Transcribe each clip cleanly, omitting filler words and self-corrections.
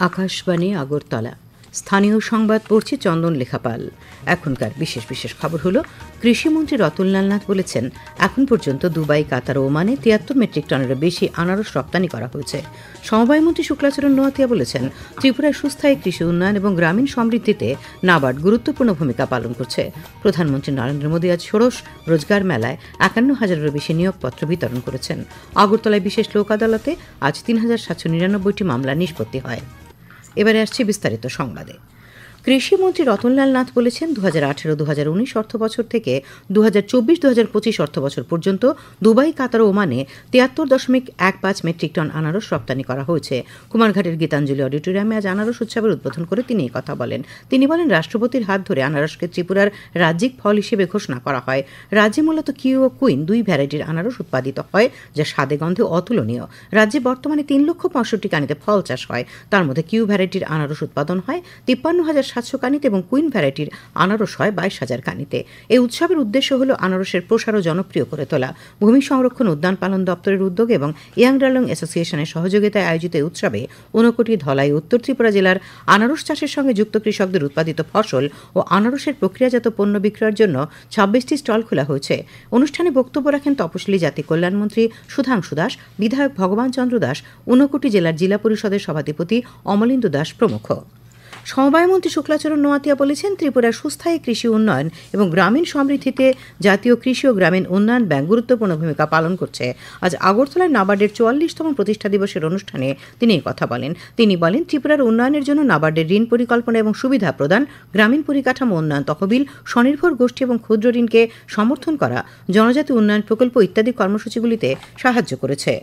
আকাশবাণী আগরতলা। স্থানীয় সংবাদ পড়ছে চন্দন লেখাপাল। এখনকার বিশেষ বিশেষ খবর হলো, কৃষিমন্ত্রী রতনলাল নাথ বলেছেন, এখন পর্যন্ত দুবাই, কাতার ও ওমানে ৭৩ মেট্রিক টনেরও বেশি আনারস রপ্তানি করা হয়েছে। সমবায়মন্ত্রী শুক্লাচরণ নোয়াতিয়া বলেছেন, ত্রিপুরায় সুস্থায়ী কৃষি উন্নয়ন এবং গ্রামীণ সমৃদ্ধিতে নাবার্ড গুরুত্বপূর্ণ ভূমিকা পালন করছে। প্রধানমন্ত্রী নরেন্দ্র মোদী আজ ষোড়শ রোজগার মেলায় ৫১,০০০-এরও বেশি নিয়োগপত্র বিতরণ করেছেন। আগরতলায় বিশেষ লোক আদালতে আজ ৩,৭৯৯টি মামলা নিষ্পত্তি হয়। এবারে আসছে বিস্তারিত সংবাদে। কৃষিমন্ত্রী রতনলাল নাথ বলেছেন, ২০১৮-২০১৯ অর্থবছর থেকে ২০২৪-২০২৫ অর্থবছর পর্যন্ত দুবাই, কাতার ও ওমানে ৭৩.১৫ মেট্রিক টন আনারস রপ্তানি করা হয়েছে। কুমারঘাটের গীতাঞ্জলি অডিটোরিয়ামে আজ আনারস উৎসবের উদ্বোধন করে তিনি এই কথা বলেন। তিনি বলেন, রাষ্ট্রপতির হাত ধরে আনারসকে ত্রিপুরার রাজ্যিক ফল হিসেবে ঘোষণা করা হয়। রাজ্যে মূলত কিউ ও কুইন দুই ভ্যারাইটির আনারস উৎপাদিত হয়, যা স্বাদে গন্ধে অতুলনীয়। রাজ্যে বর্তমানে ৩,৬৫,০০০ কানিতে ফল চাষ হয়। তার মধ্যে কিউ ভ্যারাইটির আনারস উৎপাদন হয় ৫৩,৭০০ কানিতে এবং কুইন ভ্যারাইটির আনারস হয় ২২,০০০ কানিতে। এই উৎসবের উদ্দেশ্য হল আনারসের প্রসার ও জনপ্রিয় করে তোলা। ভূমি সংরক্ষণ উদ্যান পালন দপ্তরের উদ্যোগ এবং ইয়াং ডার্লং অ্যাসোসিয়েশনের সহযোগিতায় আয়োজিত এই উৎসবে ঊনকোটি, ধলাই, উত্তর ত্রিপুরা জেলার আনারস চাষের সঙ্গে যুক্ত কৃষকদের উৎপাদিত ফসল ও আনারসের প্রক্রিয়াজাত পণ্য বিক্রয়ের জন্য ২৬টি স্টল খোলা হয়েছে। অনুষ্ঠানে বক্তব্য রাখেন তপশিলি জাতি কল্যাণমন্ত্রী সুধাংশু দাস, বিধায়ক ভগবান চন্দ্র দাস, ঊনকোটি জেলার জিলা পরিষদের সভাধিপতি অমলেন্দু দাস প্রমুখ। সমবায়মন্ত্রী শুক্লাচরণ নোয়াতিয়া বলেছেন, ত্রিপুরার সুস্থায়ী কৃষি উন্নয়ন এবং গ্রামীণ সমৃদ্ধিতে জাতীয় কৃষি ও গ্রামীণ উন্নয়ন ব্যাংক গুরুত্বপূর্ণ ভূমিকা পালন করছে। আজ আগরতলায় নাবার্ডের ৪৪তম প্রতিষ্ঠা দিবসের অনুষ্ঠানে তিনি এই কথা বলেন। তিনি বলেন, ত্রিপুরার উন্নয়নের জন্য নাবার্ডের ঋণ পরিকল্পনা এবং সুবিধা প্রদান, গ্রামীণ পরিকাঠামো উন্নয়ন তহবিল, স্বনির্ভর গোষ্ঠী এবং ক্ষুদ্র ঋণকে সমর্থন করা, জনজাতি উন্নয়ন প্রকল্প ইত্যাদি কর্মসূচিগুলিতে সাহায্য করেছে।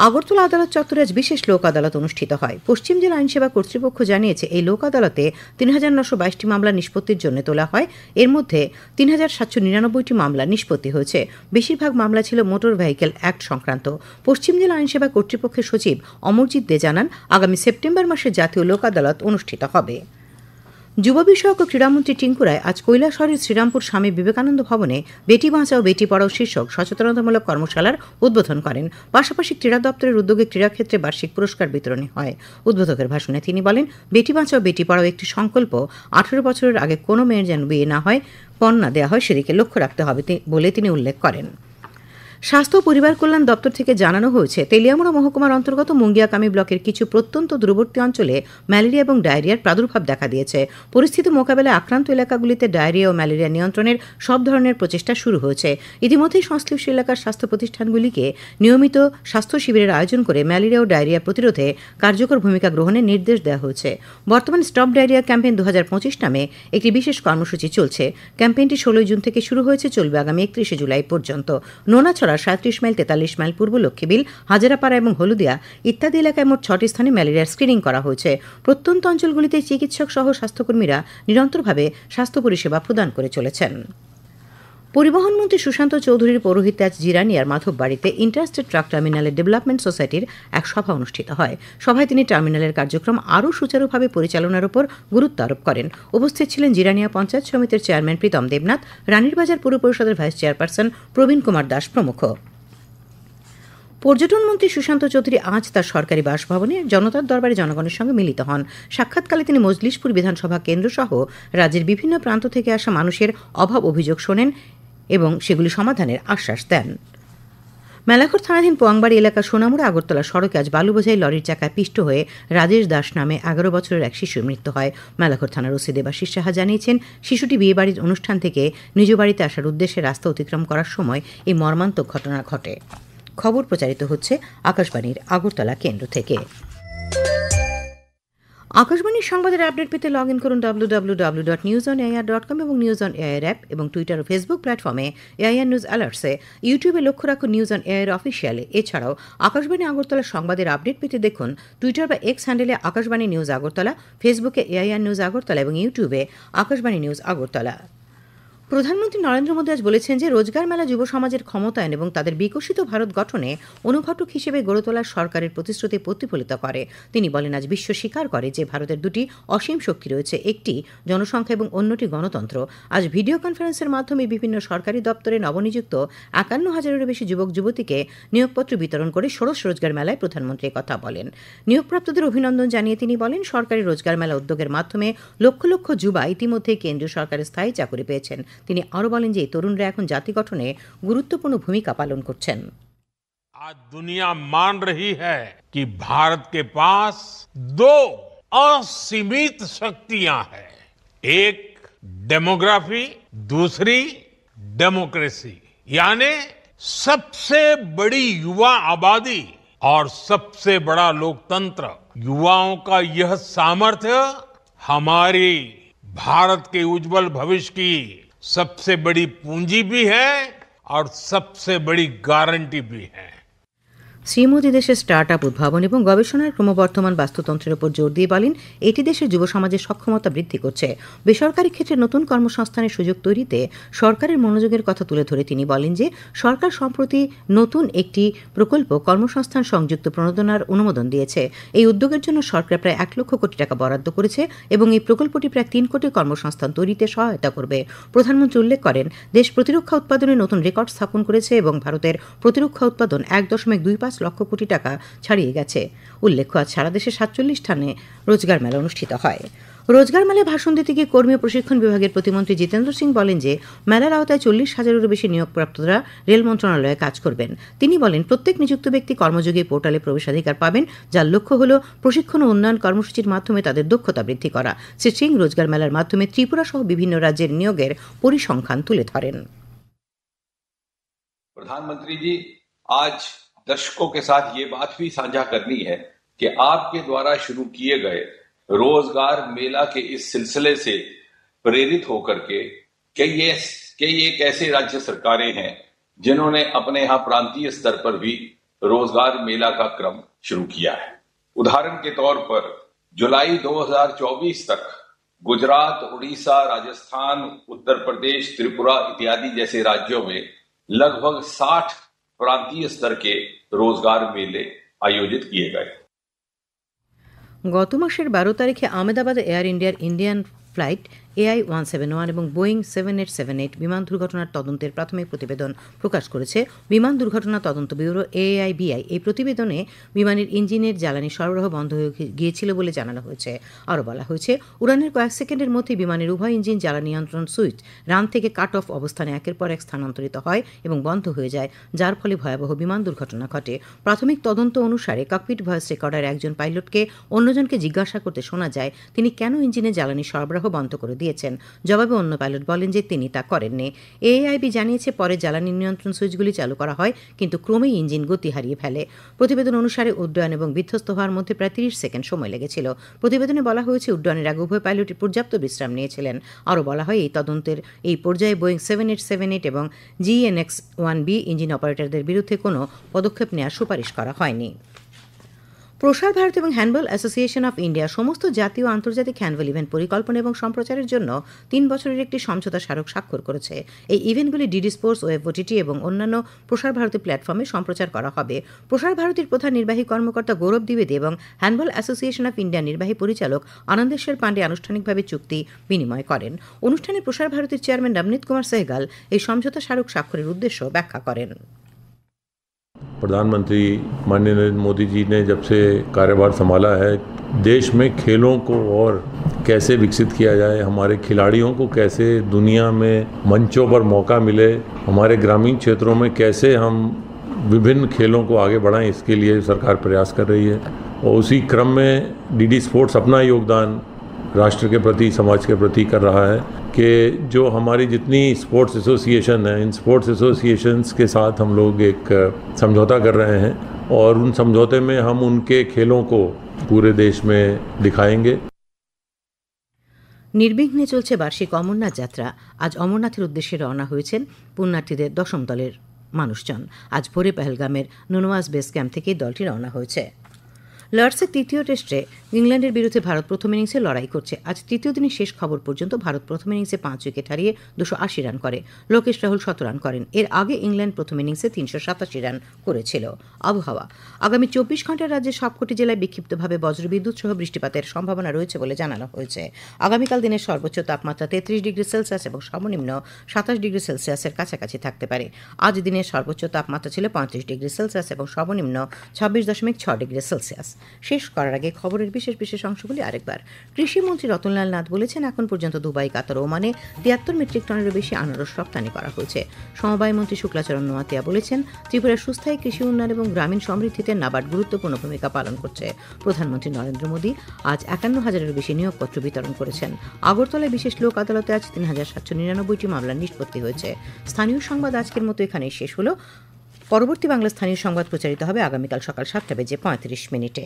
আগরতলা আদালত চত্বরে আজ বিশেষ লোক আদালত অনুষ্ঠিত হয়। পশ্চিম জেলা আইনসেবা কর্তৃপক্ষ জানিয়েছে, এই লোক আদালতে ৩,৯২২টি মামলা নিষ্পত্তির জন্য তোলা হয়। এর মধ্যে ৩,৭৯৯টি মামলা নিষ্পত্তি হয়েছে। বেশিরভাগ মামলা ছিল মোটর ভেহিকেল অ্যাক্ট সংক্রান্ত। পশ্চিম জেলা আইনসেবা কর্তৃপক্ষের সচিব অমরজিৎ দে জানান, আগামী সেপ্টেম্বর মাসে জাতীয় লোক আদালত অনুষ্ঠিত হবে। যুব বিষয়ক ও ক্রীড়ামন্ত্রী টিঙ্কু রায় আজ কৈলাসহরের শ্রীরামপুর স্বামী বিবেকানন্দ ভবনে বেটি বাঁচাও বেটি পড়াও শীর্ষক সচেতনতামূলক কর্মশালার উদ্বোধন করেন। পাশাপাশি ক্রীড়া দপ্তরের উদ্যোগে ক্রীড়াক্ষেত্রে বার্ষিক পুরস্কার বিতরণী হয়। উদ্বোধকের ভাষণে তিনি বলেন, বেটি বাঁচাও বেটি পড়াও একটি সংকল্প। ১৮ বছরের আগে কোনো মেয়ের যেন বিয়ে না হয়, কন্যা দেওয়া হয়, সেদিকে লক্ষ্য রাখতে হবে বলে তিনি উল্লেখ করেন। স্বাস্থ্য ও পরিবার কল্যাণ দপ্তর থেকে জানানো হয়েছে, তেলিয়ামুড়া মহকুমার অন্তর্গত মুঙ্গিয়াকামি ব্লকের কিছু প্রত্যন্ত দূরবর্তী অঞ্চলে ম্যালেরিয়া এবং ডায়রিয়ার প্রাদুর্ভাব দেখা দিয়েছে। পরিস্থিতি মোকাবেলায় আক্রান্ত এলাকাগুলিতে ডায়রিয়া ও ম্যালেরিয়া নিয়ন্ত্রণের সব ধরনের প্রচেষ্টা শুরু হয়েছে। ইতিমধ্যেই সংশ্লিষ্ট এলাকার স্বাস্থ্য প্রতিষ্ঠানগুলিকে নিয়মিত স্বাস্থ্য শিবিরের আয়োজন করে ম্যালেরিয়া ও ডায়রিয়া প্রতিরোধে কার্যকর ভূমিকা গ্রহণের নির্দেশ দেওয়া হয়েছে। বর্তমানে স্টপ ডায়রিয়া ক্যাম্পেইন ২০২৫ নামে একটি বিশেষ কর্মসূচি চলছে। ক্যাম্পেইনটি ১৬ জুন থেকে শুরু হয়েছে, চলবে আগামী ৩১ জুলাই পর্যন্ত। নোনাছড়া ৩৭ মাইল, ৪৩ মাইল পূর্ব লক্ষ্মীবিল, হাজারাপাড়া এবং হলুদিয়া ইত্যাদি এলাকায় মোট ৬টি স্থানে ম্যালেরিয়ার স্ক্রিনিং করা হয়েছে। প্রত্যন্ত অঞ্চলগুলিতে চিকিৎসক সহ স্বাস্থ্যকর্মীরা নিরন্তরভাবে স্বাস্থ্য পরিষেবা প্রদান করে চলেছেন। পরিবহন মন্ত্রী সুশান্ত চৌধুরীর পৌরোহিত্যে আজ জিরানিয়ার মাধববাড়িতে ইন্টারস্টেট ট্রাক টার্মিনালের ডেভেলপমেন্ট সোসাইটির এক সভা অনুষ্ঠিত হয়। সভায় তিনি টার্মিনালের কার্যক্রম আরও সুচারুভাবে পরিচালনার উপর গুরুত্ব আরোপ করেন। উপস্থিত ছিলেন জিরানিয়া পঞ্চায়েত সমিতির চেয়ারম্যান প্রীতম দেবনাথ, রানীরবাজার পুর পরিষদের ভাইস চেয়ারপারসন প্রবীণ কুমার দাস প্রমুখ। পর্যটন মন্ত্রী সুশান্ত চৌধুরী আজ তার সরকারি বাসভবনে জনতার দরবারে জনগণের সঙ্গে মিলিত হন। সাক্ষাৎকালে তিনি মজলিশপুর বিধানসভা কেন্দ্র সহ রাজ্যের বিভিন্ন প্রান্ত থেকে আসা মানুষের অভাব অভিযোগ শোনেন এবং সেগুলি সমাধানের আশ্বাস দেন। মেলাঘর থানাধীন পোয়াংবাড়ি এলাকার সোনামুড়া আগরতলা সড়কে আজ বালু বোঝাই লরির চাকায় পিষ্ট হয়ে রাজেশ দাস নামে ১১ বছরের এক শিশুর মৃত্যু হয়। মেলাঘর থানার ওসি দেবাশিস সাহা জানিয়েছেন, শিশুটি বিয়েবাড়ির অনুষ্ঠান থেকে নিজ বাড়িতে আসার উদ্দেশ্যে রাস্তা অতিক্রম করার সময় এই মর্মান্তিক ঘটনা ঘটে। খবর প্রচারিত হচ্ছে আকাশবাণীর আগরতলা কেন্দ্র থেকে। আকাশবাণীর সংবাদের আপডেট পেতে লগ ইন করুন www.newsonair.com এবং নিউজ অন এআইআর অ্যাপ এবং টুইটার ও ফেসবুক প্ল্যাটফর্মে এআইআর নিউজ অ্যালার্টসে। ইউটিউবে লক্ষ্য রাখুন নিউজ অন এআইআর অফিসিয়ালে। এছাড়াও আকাশবাণী আগরতলার সংবাদের আপডেট পেতে দেখুন টুইটার বা এক্স হ্যান্ডেলে আকাশবাণী নিউজ আগরতলা, ফেসবুকে এআইআর নিউজ আগরতলা এবং ইউটিউবে আকাশবাণী নিউজ আগরতলা। প্রধানমন্ত্রী নরেন্দ্র মোদী আজ বলেছেন যে রোজগার মেলা যুব সমাজের ক্ষমতায়ন এবং তাদের বিকশিত ভারত গঠনে অনুঘটক হিসেবে গড়ে তোলার সরকারের প্রতিশ্রুতি প্রতিফলিত করে। তিনি বলেন, আজ বিশ্ব স্বীকার করে যে ভারতের দুটি অসীম শক্তি রয়েছে, একটি জনসংখ্যা এবং অন্যটি গণতন্ত্র। আজ ভিডিও কনফারেন্সের মাধ্যমে বিভিন্ন সরকারি দপ্তরে নবনিযুক্ত 51,000-এরও বেশি যুবক যুবতীকে নিয়োগপত্র বিতরণ করে ষোড়শ রোজগার মেলায় প্রধানমন্ত্রী কথা বলেন। নিয়োগপ্রাপ্তদের অভিনন্দন জানিয়ে তিনি বলেন, সরকারি রোজগার মেলা উদ্যোগের মাধ্যমে লক্ষ লক্ষ যুবা ইতিমধ্যে কেন্দ্রীয় সরকারের স্থায়ী চাকরি পেয়েছেন। তিনি আরো বলেন যে তরুণরা এখন জাতি গঠনে গুরুত্বপূর্ণ ভূমিকা পালন করছেন। आज दुनिया मान रही है कि भारत के पास दो असीमित शक्तियां हैं, एक डेमोग्राफी, दूसरी डेमोक्रेसी, यानी सबसे बड़ी युवा आबादी और सबसे बड़ा लोकतंत्र। युवाओं का यह सामर्थ्य हमारी भारत के उज्जवल भविष्य की सबसे बड़ी पूंजी भी है और सबसे बड़ी गारंटी भी है। শ্রী মোদী দেশের স্টার্ট আপ উদ্ভাবন এবং গবেষণার ক্রমবর্ধমান বাস্তুতন্ত্রের উপর জোর দিয়ে বলেন, এটি দেশের যুব সমাজের সক্ষমতা বৃদ্ধি করছে। বেসরকারি ক্ষেত্রে নতুন কর্মসংস্থানের সুযোগ তৈরিতে সরকারের মনোযোগের কথা তুলে ধরে তিনি বলেন যে সরকার সম্প্রতি নতুন একটি প্রকল্প কর্মসংস্থান সংযুক্ত প্রণোদনার অনুমোদন দিয়েছে। এই উদ্যোগের জন্য সরকার প্রায় 1 লক্ষ কোটি টাকা বরাদ্দ করেছে এবং এই প্রকল্পটি প্রায় 3 কোটি কর্মসংস্থান তৈরিতে সহায়তা করবে। প্রধানমন্ত্রী উল্লেখ করেন, দেশ প্রতিরক্ষা উৎপাদনে নতুন রেকর্ড স্থাপন করেছে এবং ভারতের প্রতিরক্ষা উৎপাদন 1.25 লক্ষ কোটি টাকা ছাড়িয়ে গেছে। উল্লেখ্য, আজ সারা দেশে 47 স্থানে রোজগার মেলা অনুষ্ঠিত হয়। রোজগার মেলায় ভাষণ দিতে গিয়ে কর্মী ও প্রশিক্ষণ বিভাগের প্রতিমন্ত্রী জিতেন্দ্র সিং বলেন যে মেলার আওতায় 40,000-এরও বেশি নিয়োগপ্রাপ্তরা রেল মন্ত্রণালয়ে কাজ করবেন। তিনি বলেন, প্রত্যেক নিযুক্ত ব্যক্তি কর্মযোগী পোর্টালে প্রবেশাধিকার পাবেন, যার লক্ষ্য হল প্রশিক্ষণ ও উন্নয়ন কর্মসূচির মাধ্যমে তাদের দক্ষতা বৃদ্ধি করা। শ্রী সিং রোজগার মেলার মাধ্যমে ত্রিপুরা সহ বিভিন্ন রাজ্যের নিয়োগের পরিসংখ্যান তুলে ধরেন। प्रधानमंत्री जी, आज दर्शकों के साथ ये बात भी साझा करनी है कि आपके द्वारा शुरू किए गए रोजगार मेला के इस सिलसिले से प्रेरित होकर के कई एक ऐसे राज्य सरकारें हैं जिन्होंने अपने यहाँ प्रांतीय स्तर पर भी रोजगार मेला का क्रम शुरू किया है। उदाहरण के तौर पर जुलाई 2024 तक गुजरात, उड़ीसा, राजस्थान, उत्तर प्रदेश, त्रिपुरा इत्यादि जैसे राज्यों में लगभग 60 प्रांतीय स्तर के रोजगार मेले आयोजित किए गए। গত মাসের 12 তারিখে আহমেদাবাদে এয়ার ইন্ডিয়ার ইন্ডিয়ান ফ্লাইট AI-171 এবং বোয়িং 7878 বিমান দুর্ঘটনার তদন্তের প্রাথমিক প্রতিবেদন প্রকাশ করেছে বিমান দুর্ঘটনা তদন্ত ব্যুরো AIBI। এই প্রতিবেদনে বিমানের ইঞ্জিনের জ্বালানি সরবরাহ বন্ধ হয়ে গিয়েছিল বলে জানানো হয়েছে। আরও বলা হয়েছে, উড়ানের কয়েক সেকেন্ডের মধ্যে বিমানের উভয় ইঞ্জিন জ্বালানি নিয়ন্ত্রণ সুইচ রান থেকে কাট অফ অবস্থানে একের পর এক স্থানান্তরিত হয় এবং বন্ধ হয়ে যায়, যার ফলে ভয়াবহ বিমান দুর্ঘটনা ঘটে। প্রাথমিক তদন্ত অনুসারে ককপিট ভয়েস রেকর্ডার একজন পাইলটকে অন্যজনকে জিজ্ঞাসা করতে শোনা যায় তিনি কেন ইঞ্জিনে জ্বালানি সরবরাহ বন্ধ করে দিয়েছেন। জবাবে অন্য পাইলট বলেন যে তিনি তা করেননি। AIB জানিয়েছে পরে জ্বালানি নিয়ন্ত্রণ সুইচগুলি চালু করা হয়, কিন্তু ক্রমেই ইঞ্জিন গতি হারিয়ে ফেলে। প্রতিবেদন অনুসারে উড্ডয়ন এবং বিধ্বস্ত হওয়ার মধ্যে প্রায় 30 সেকেন্ড সময় লেগেছিল। প্রতিবেদনে বলা হয়েছে উড্ডয়নের আগে উভয় পাইলটই পর্যাপ্ত বিশ্রাম নিয়েছিলেন। আরও বলা হয়, এই তদন্তের এই পর্যায়ে বোয়িং 7878 এবং GNX-1B ইঞ্জিন অপারেটরদের বিরুদ্ধে কোনো পদক্ষেপ নেওয়ার সুপারিশ করা হয়নি। প্রসার ভারত এবং হ্যান্ডবল অ্যাসোসিয়েশন অফ ইন্ডিয়া সমস্ত জাতীয় ও আন্তর্জাতিক হ্যান্ডবল ইভেন্ট পরিকল্পনা এবং সম্প্রচারের জন্য 3 বছরের একটি সমঝোতা স্মারক স্বাক্ষর করেছে। এই ইভেন্টগুলি ডিডি স্পোর্টস, ওয়েব ওটিটি এবং অন্যান্য প্রসার ভারতী প্ল্যাটফর্মে সম্প্রচার করা হবে। প্রসার ভারতীর প্রধান নির্বাহী কর্মকর্তা গৌরব দ্বিবেদী এবং হ্যান্ডবল অ্যাসোসিয়েশন অফ ইন্ডিয়ার নির্বাহী পরিচালক আনন্দেশ্বর পান্ডে আনুষ্ঠানিকভাবে চুক্তি বিনিময় করেন। অনুষ্ঠানে প্রসার ভারতীর চেয়ারম্যান নবনীত কুমার সেহগাল এই সমঝোতা স্মারক স্বাক্ষরের উদ্দেশ্য ব্যাখ্যা করেন। प्रधानमंत्री माननीय नरेंद्र मोदी जी ने जब से कार्यभार संभाला है, देश में खेलों को और कैसे विकसित किया जाए, हमारे खिलाड़ियों को कैसे दुनिया में मंचों पर मौका मिले, हमारे ग्रामीण क्षेत्रों में कैसे हम विभिन्न खेलों को आगे बढ़ाएं, इसके लिए सरकार प्रयास कर रही है। और उसी क्रम में डीडी स्पोर्ट्स अपना योगदान राष्ट्र के प्रति, समाज के प्रति कर रहा है कि जो हमारी जितनी स्पोर्ट्स एसोसिएशन है, इन स्पोर्ट्स एसोसिएशंस के साथ हम लोग एक समझौता कर रहे हैं और उन समझौते में हम उनके खेलों को पूरे देश में दिखाएंगे। নির্বিঘ্নে চলছে বার্ষিক অমরনাথ যাত্রা। আজ অমরনাথের উদ্দেশ্যে রওনা হয়েছেন পুণ্যার্থীদের 10ম দলের মানুষজন। আজ ভোরে পেহেলগামের নুনওয়াজ বেস ক্যাম্প থেকে দলটি রওনা হয়েছে। লর্ডসের তৃতীয় টেস্টে ইংল্যান্ডের বিরুদ্ধে ভারত প্রথম ইনিংসে লড়াই করছে। আজ তৃতীয় দিনের শেষ খবর পর্যন্ত ভারত প্রথম ইনিংসে 5 উইকেট হারিয়ে 280 রান করে। লোকেশ রাহুল 100 রান করেন। এর আগে ইংল্যান্ড প্রথম ইনিংসে 387 রান করেছিল। আবহাওয়া, আগামী 24 ঘন্টায় রাজ্যের সবকটি জেলায় বিক্ষিপ্তভাবে বজ্রবিদ্যুৎ সহ বৃষ্টিপাতের সম্ভাবনা রয়েছে বলে জানানো হয়েছে। আগামীকাল দিনের সর্বোচ্চ তাপমাত্রা 33 ডিগ্রি সেলসিয়াস এবং সর্বনিম্ন 27 ডিগ্রি সেলসিয়াসের কাছাকাছি থাকতে পারে। আজ দিনের সর্বোচ্চ তাপমাত্রা ছিল 35 ডিগ্রি সেলসিয়াস এবং সর্বনিম্ন 26.6 ডিগ্রি সেলসিয়াস। শেষ করার আগে খবরের বিশেষ অংশগুলি আরেকবার। কৃষিমন্ত্রী রতনলাল নাথ বলেছেন, এখন পর্যন্ত দুবাই, কাতার ও ওমানে 73 মেট্রিক টনেরও বেশি আনারস রপ্তানি করা হয়েছে। সমবায় মন্ত্রী শুক্লাচরণ নোয়াতিয়া বলেছেন, ত্রিপুরার সুস্থায়ী কৃষি উন্নয়ন এবং গ্রামীণ সমৃদ্ধিতে নাবার্ড গুরুত্বপূর্ণ ভূমিকা পালন করছে। প্রধানমন্ত্রী নরেন্দ্র মোদী আজ 51,000-এরও বেশি নিয়োগপত্র বিতরণ করেছেন। আগরতলায় বিশেষ লোক আদালতে আজ 3,799টি মামলার নিষ্পত্তি হয়েছে। স্থানীয় সংবাদ আজকের মতো এখানেই শেষ হলো। পরবর্তী বাংলা স্থানীয় সংবাদ প্রচারিত হবে আগামীকাল সকাল 7:35 মিনিটে।